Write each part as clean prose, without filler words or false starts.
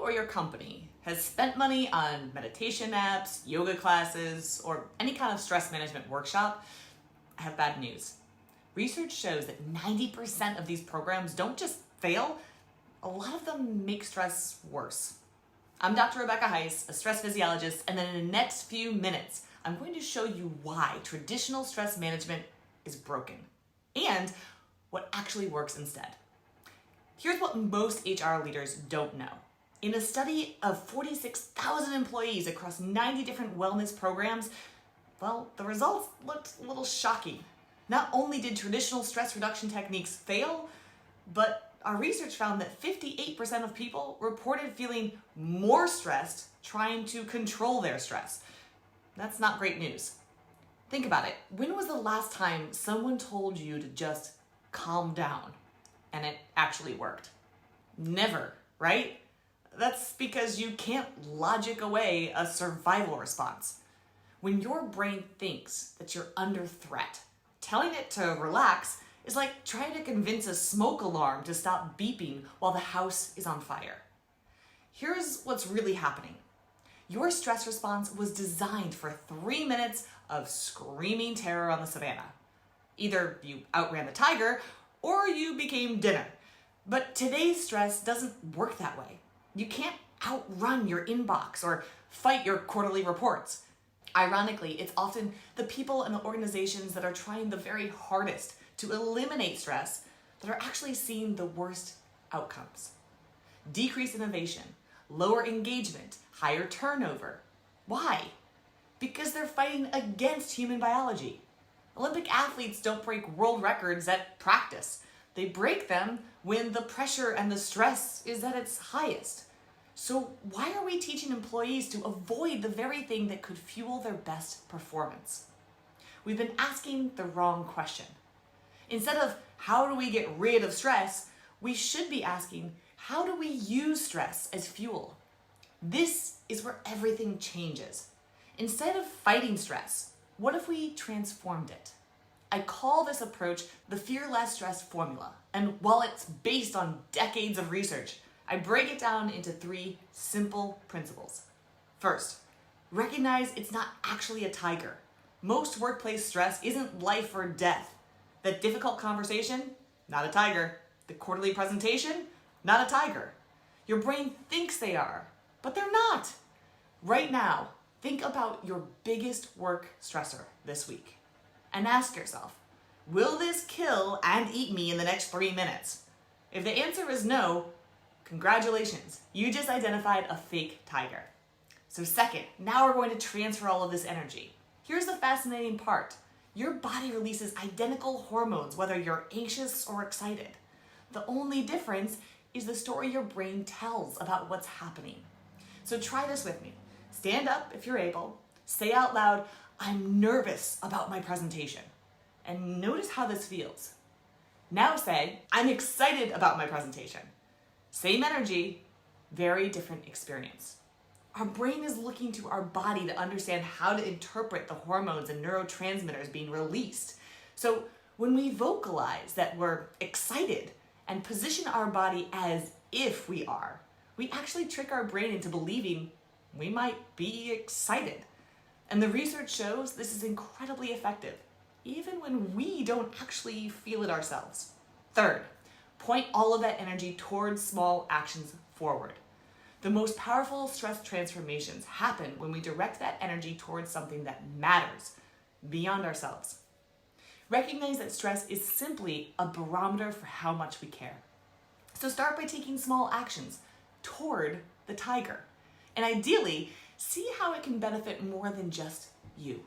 or your company has spent money on meditation apps, yoga classes, or any kind of stress management workshop, I have bad news. Research shows that 90% of these programs don't just fail, a lot of them make stress worse. I'm Dr. Rebecca Heiss, a stress physiologist, and then in the next few minutes, I'm going to show you why traditional stress management is broken and what actually works instead. Here's what most HR leaders don't know. In a study of 46,000 employees across 90 different wellness programs, well, the results looked a little shocking. Not only did traditional stress reduction techniques fail, but our research found that 58% of people reported feeling more stressed trying to control their stress. That's not great news. Think about it. When was the last time someone told you to just calm down and it actually worked? Never, right? That's because you can't logic away a survival response. When your brain thinks that you're under threat, telling it to relax is like trying to convince a smoke alarm to stop beeping while the house is on fire. Here's what's really happening. Your stress response was designed for 3 minutes of screaming terror on the savannah. Either you outran the tiger or you became dinner. But today's stress doesn't work that way. You can't outrun your inbox or fight your quarterly reports. Ironically, it's often the people and the organizations that are trying the very hardest to eliminate stress that are actually seeing the worst outcomes. Decreased innovation, lower engagement, higher turnover. Why? Because they're fighting against human biology. Olympic athletes don't break world records at practice. They break them when the pressure and the stress is at its highest. So why are we teaching employees to avoid the very thing that could fuel their best performance? We've been asking the wrong question. Instead of how do we get rid of stress, we should be asking how do we use stress as fuel? This is where everything changes. Instead of fighting stress, what if we transformed it? I call this approach the Fear Less Stress formula, and while it's based on decades of research, I break it down into 3 simple principles. First, recognize it's not actually a tiger. Most workplace stress isn't life or death. That difficult conversation, not a tiger. The quarterly presentation, not a tiger. Your brain thinks they are, but they're not. Right now, think about your biggest work stressor this week and ask yourself, will this kill and eat me in the next 3 minutes? If the answer is no, congratulations, you just identified a fake tiger. So second, now we're going to transfer all of this energy. Here's the fascinating part. Your body releases identical hormones whether you're anxious or excited. The only difference is the story your brain tells about what's happening. So try this with me. Stand up if you're able. Say out loud, I'm nervous about my presentation. And notice how this feels. Now say, I'm excited about my presentation. Same energy, very different experience. Our brain is looking to our body to understand how to interpret the hormones and neurotransmitters being released. So when we vocalize that we're excited and position our body as if we are, we actually trick our brain into believing we might be excited. And the research shows this is incredibly effective, even when we don't actually feel it ourselves. Third, point all of that energy towards small actions forward. The most powerful stress transformations happen when we direct that energy towards something that matters beyond ourselves. Recognize that stress is simply a barometer for how much we care. So start by taking small actions toward the tiger. And ideally, see how it can benefit more than just you.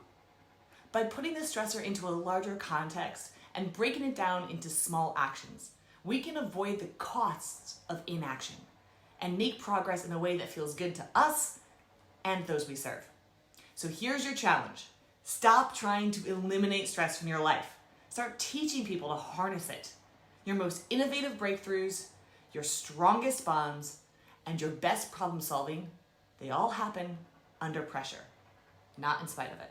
By putting the stressor into a larger context and breaking it down into small actions, we can avoid the costs of inaction and make progress in a way that feels good to us and those we serve. So here's your challenge. Stop trying to eliminate stress from your life. Start teaching people to harness it. Your most innovative breakthroughs, your strongest bonds, and your best problem solving, they all happen under pressure, not in spite of it.